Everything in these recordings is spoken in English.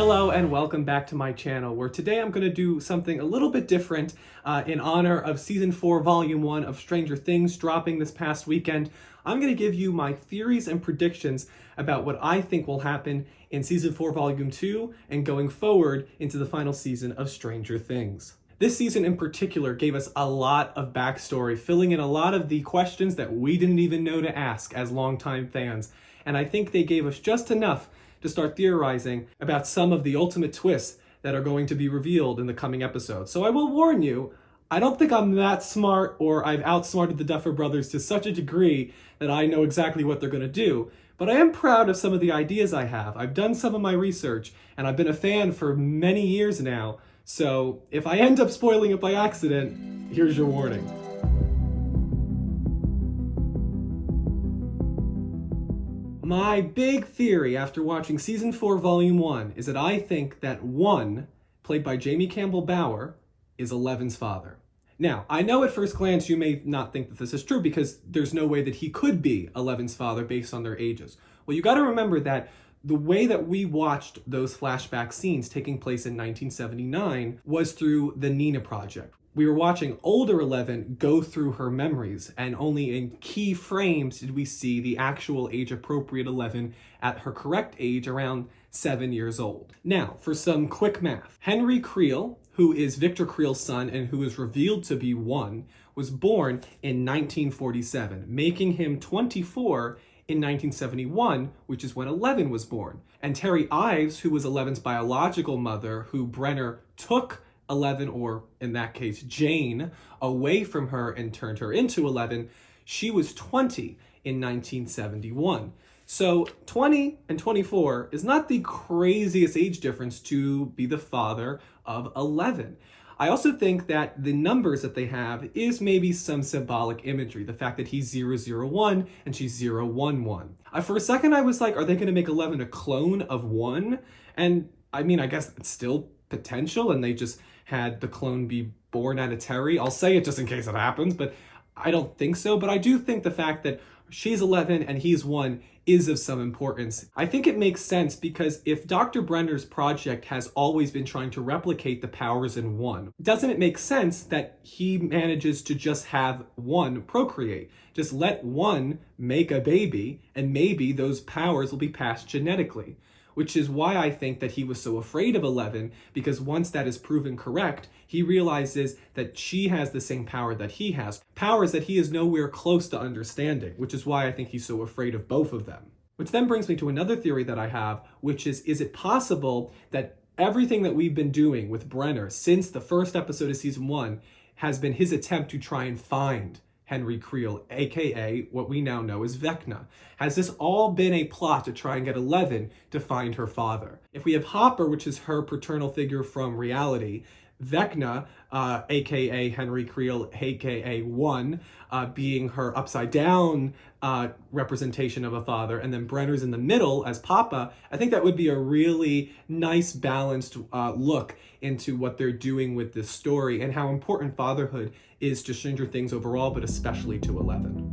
Hello and welcome back to my channel, where today I'm going to do something a little bit different in honor of Season 4, Volume 1 of Stranger Things dropping this past weekend. I'm going to give you my theories and predictions about what I think will happen in Season 4, Volume 2 and going forward into the final season of Stranger Things. This season in particular gave us a lot of backstory, filling in a lot of the questions that we didn't even know to ask as longtime fans, and I think they gave us just enough to start theorizing about some of the ultimate twists that are going to be revealed in the coming episodes. So I will warn you, I don't think I'm that smart or I've outsmarted the Duffer Brothers to such a degree that I know exactly what they're going to do, but I am proud of some of the ideas I have. I've done some of my research and I've been a fan for many years now, so if I end up spoiling it by accident, here's your warning. My big theory after watching Season 4, Volume 1 is that I think that 1, played by Jamie Campbell Bower, is Eleven's father. Now, I know at first glance you may not think that this is true because there's no way that he could be Eleven's father based on their ages. Well, you gotta remember that the way that we watched those flashback scenes taking place in 1979 was through the Nina Project. We were watching older Eleven go through her memories, and only in key frames did we see the actual age-appropriate Eleven at her correct age, around 7 years old. Now, for some quick math. Henry Creel, who is Victor Creel's son and who is revealed to be 1, was born in 1947, making him 24 in 1971, which is when Eleven was born. And Terry Ives, who was Eleven's biological mother, who Brenner took Eleven, or in that case Jane, away from her and turned her into Eleven, she was 20 in 1971. So 20 and 24 is not the craziest age difference to be the father of Eleven. I also think that the numbers that they have is maybe some symbolic imagery. The fact that he's 001 and she's 011. For a second I was like, are they going to make Eleven a clone of 1? And I mean, I guess it's still potential, and they just had the clone be born out of Terry. I'll say it just in case it happens, but I don't think so. But I do think the fact that she's 11 and he's 1 is of some importance. I think it makes sense because if Dr. Brenner's project has always been trying to replicate the powers in 1, doesn't it make sense that he manages to just have 1 procreate? Just let 1 make a baby and maybe those powers will be passed genetically. Which is why I think that he was so afraid of Eleven, because once that is proven correct, he realizes that she has the same power that he has, powers that he is nowhere close to understanding, which is why I think he's so afraid of both of them. Which then brings me to another theory that I have, which is it possible that everything that we've been doing with Brenner since the first episode of Season 1 has been his attempt to try and find Henry Creel, aka what we now know as Vecna? Has this all been a plot to try and get Eleven to find her father? If we have Hopper, which is her paternal figure from reality, Vecna, aka Henry Creel, aka 1, being her upside down representation of a father, and then Brenner's in the middle as Papa, I think that would be a really nice balanced look into what they're doing with this story and how important fatherhood is to Stranger Things overall, but especially to Eleven.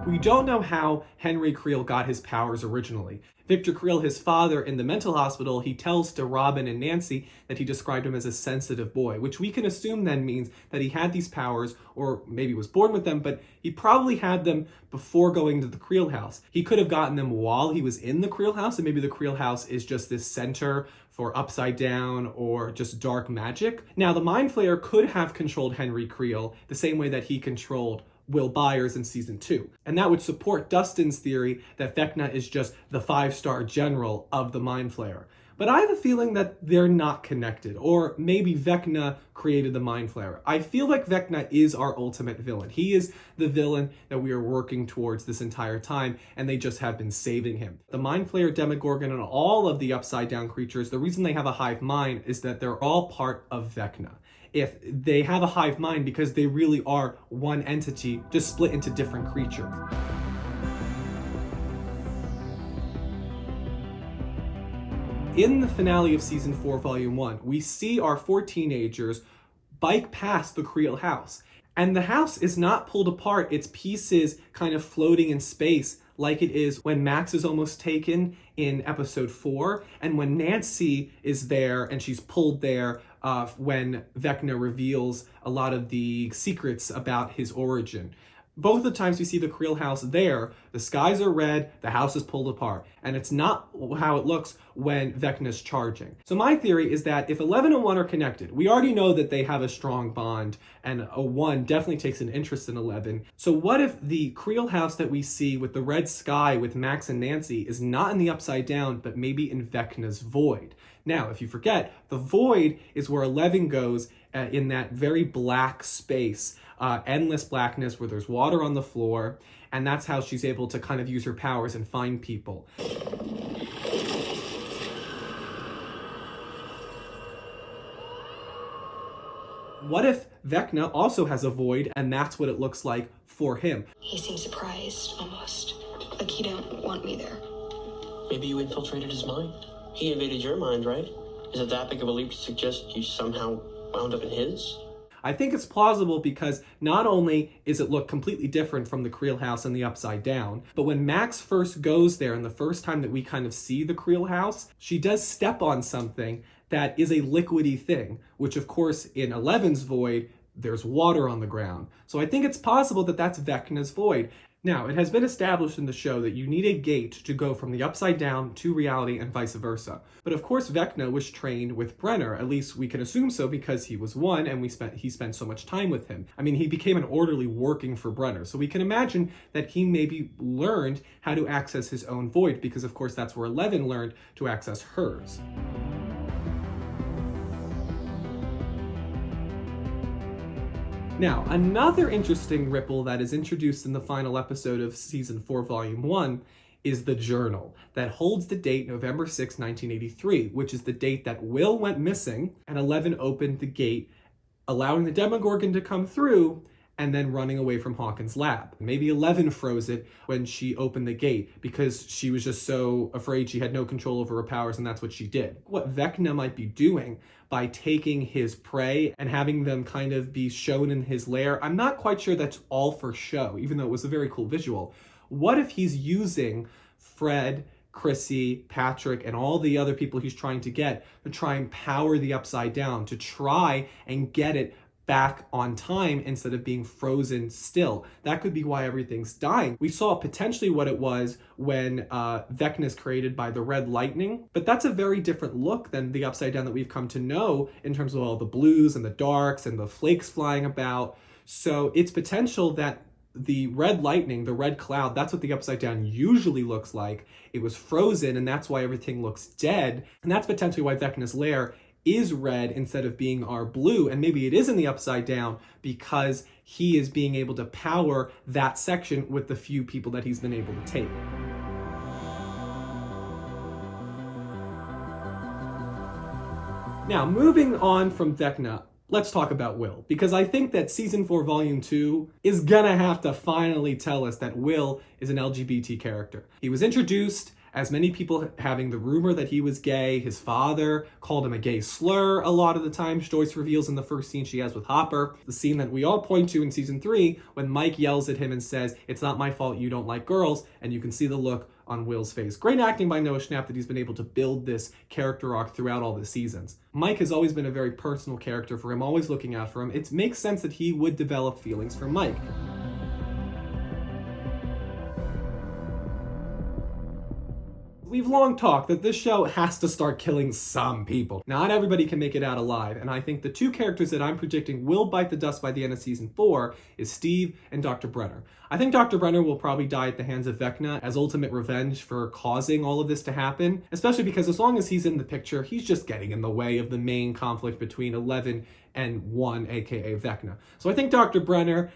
We don't know how Henry Creel got his powers originally. Victor Creel, his father in the mental hospital, he tells to Robin and Nancy that he described him as a sensitive boy, which we can assume then means that he had these powers, or maybe was born with them, but he probably had them before going to the Creel house. He could have gotten them while he was in the Creel house, and maybe the Creel house is just this center for upside down or just dark magic. Now, the Mind Flayer could have controlled Henry Creel the same way that he controlled Will Byers in Season 2. And that would support Dustin's theory that Vecna is just the 5-star general of the Mind Flayer. But I have a feeling that they're not connected, or maybe Vecna created the Mind Flayer. I feel like Vecna is our ultimate villain. He is the villain that we are working towards this entire time, and they just have been saving him. The Mind Flayer, Demogorgon, and all of the upside down creatures, the reason they have a hive mind is that they're all part of Vecna. If they have a hive mind because they really are one entity, just split into different creatures. In the finale of Season 4, Volume 1, we see our 4 teenagers bike past the Creel house. And the house is not pulled apart. It's pieces kind of floating in space, like it is when Max is almost taken in episode 4, and when Nancy is there and she's pulled there when Vecna reveals a lot of the secrets about his origin. Both the times we see the Creel house there, the skies are red, the house is pulled apart. And it's not how it looks when Vecna's charging. So my theory is that if 11 and 1 are connected, we already know that they have a strong bond, and a 1 definitely takes an interest in 11. So what if the Creel house that we see with the red sky with Max and Nancy is not in the Upside Down, but maybe in Vecna's void? Now, if you forget, the void is where 11 goes in that very black space. Endless blackness where there's water on the floor, and that's how she's able to kind of use her powers and find people. What if Vecna also has a void, and that's what it looks like for him? He seems surprised, almost. Like he don't want me there. Maybe you infiltrated his mind. He invaded your mind, right? Is it that big of a leap to suggest you somehow wound up in his? I think it's plausible because not only is it look completely different from the Creel house and the Upside Down, but when Max first goes there and the first time that we kind of see the Creel house, she does step on something that is a liquidy thing, which of course in 11's void, there's water on the ground. So I think it's possible that that's Vecna's void. Now, it has been established in the show that you need a gate to go from the Upside Down to reality and vice versa. But of course, Vecna was trained with Brenner. At least we can assume so because he was 1 and he spent so much time with him. I mean, he became an orderly working for Brenner. So we can imagine that he maybe learned how to access his own void because of course that's where 11 learned to access hers. Now, another interesting ripple that is introduced in the final episode of Season 4, Volume 1 is the journal that holds the date November 6, 1983, which is the date that Will went missing and 11 opened the gate, allowing the Demogorgon to come through and then running away from Hawkins' lab. Maybe 11 froze it when she opened the gate because she was just so afraid she had no control over her powers, and that's what she did. What Vecna might be doing by taking his prey and having them kind of be shown in his lair, I'm not quite sure that's all for show, even though it was a very cool visual. What if he's using Fred, Chrissy, Patrick, and all the other people he's trying to get to try and power the Upside Down, to try and get it back on time instead of being frozen still? That could be why everything's dying. We saw potentially what it was when Vecna is created by the red lightning, but that's a very different look than the Upside Down that we've come to know in terms of all the blues and the darks and the flakes flying about. So it's potential that the red lightning, the red cloud, that's what the Upside Down usually looks like. It was frozen, and that's why everything looks dead. And that's potentially why Vecna's lair is red instead of being our blue, and maybe it is in the Upside Down because he is being able to power that section with the few people that he's been able to take. Now, moving on from Vecna, let's talk about Will, because I think that Season 4, Volume 2 is gonna have to finally tell us that Will is an LGBT character. He was introduced as many people having the rumor that he was gay. His father called him a gay slur a lot of the times. Joyce reveals in the first scene she has with Hopper, the scene that we all point to in Season 3, when Mike yells at him and says, "It's not my fault you don't like girls," and you can see the look on Will's face. Great acting by Noah Schnapp that he's been able to build this character arc throughout all the seasons. Mike has always been a very personal character for him, always looking out for him. It makes sense that he would develop feelings for Mike. We've long talked that this show has to start killing some people. Not everybody can make it out alive, and I think the 2 characters that I'm predicting will bite the dust by the end of Season 4 is Steve and Dr. Brenner. I think Dr. Brenner will probably die at the hands of Vecna as ultimate revenge for causing all of this to happen, especially because as long as he's in the picture, he's just getting in the way of the main conflict between 11 and 1, aka Vecna. So I think Dr. Brenner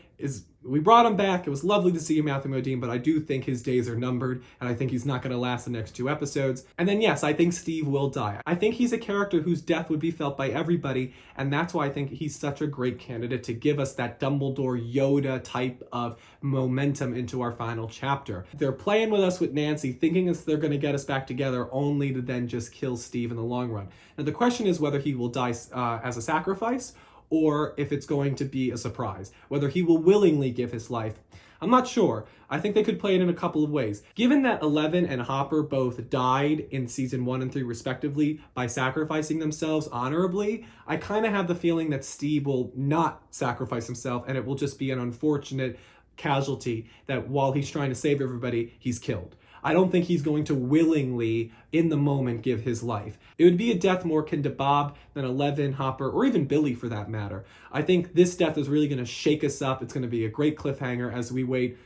we brought him back. It was lovely to see Matthew Modine, but I do think his days are numbered, and I think he's not going to last the next 2 episodes. And then yes, I think Steve will die. I think he's a character whose death would be felt by everybody, and that's why I think he's such a great candidate to give us that Dumbledore Yoda type of momentum into our final chapter. They're playing with us with Nancy, thinking they're going to get us back together, only to then just kill Steve in the long run. Now the question is whether he will die as a sacrifice, or if it's going to be a surprise, whether he will willingly give his life. I'm not sure. I think they could play it in a couple of ways. Given that Eleven and Hopper both died in season 1 and 3 respectively by sacrificing themselves honorably, I kind of have the feeling that Steve will not sacrifice himself and it will just be an unfortunate casualty that while he's trying to save everybody, he's killed. I don't think he's going to willingly, in the moment, give his life. It would be a death more akin to Bob than Eleven, Hopper, or even Billy for that matter. I think this death is really going to shake us up. It's going to be a great cliffhanger as we wait,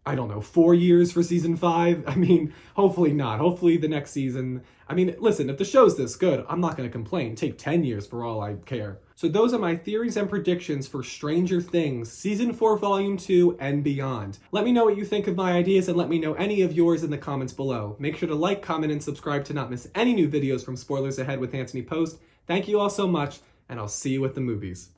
4 years for season 5. Hopefully not. Hopefully the next season. Listen, if the show's this good, I'm not going to complain. Take 10 years for all I care. So those are my theories and predictions for Stranger Things, Season 4, Volume 2, and beyond. Let me know what you think of my ideas and let me know any of yours in the comments below. Make sure to like, comment, and subscribe to not miss any new videos from Spoilers Ahead with Anthony Post. Thank you all so much, and I'll see you at the movies.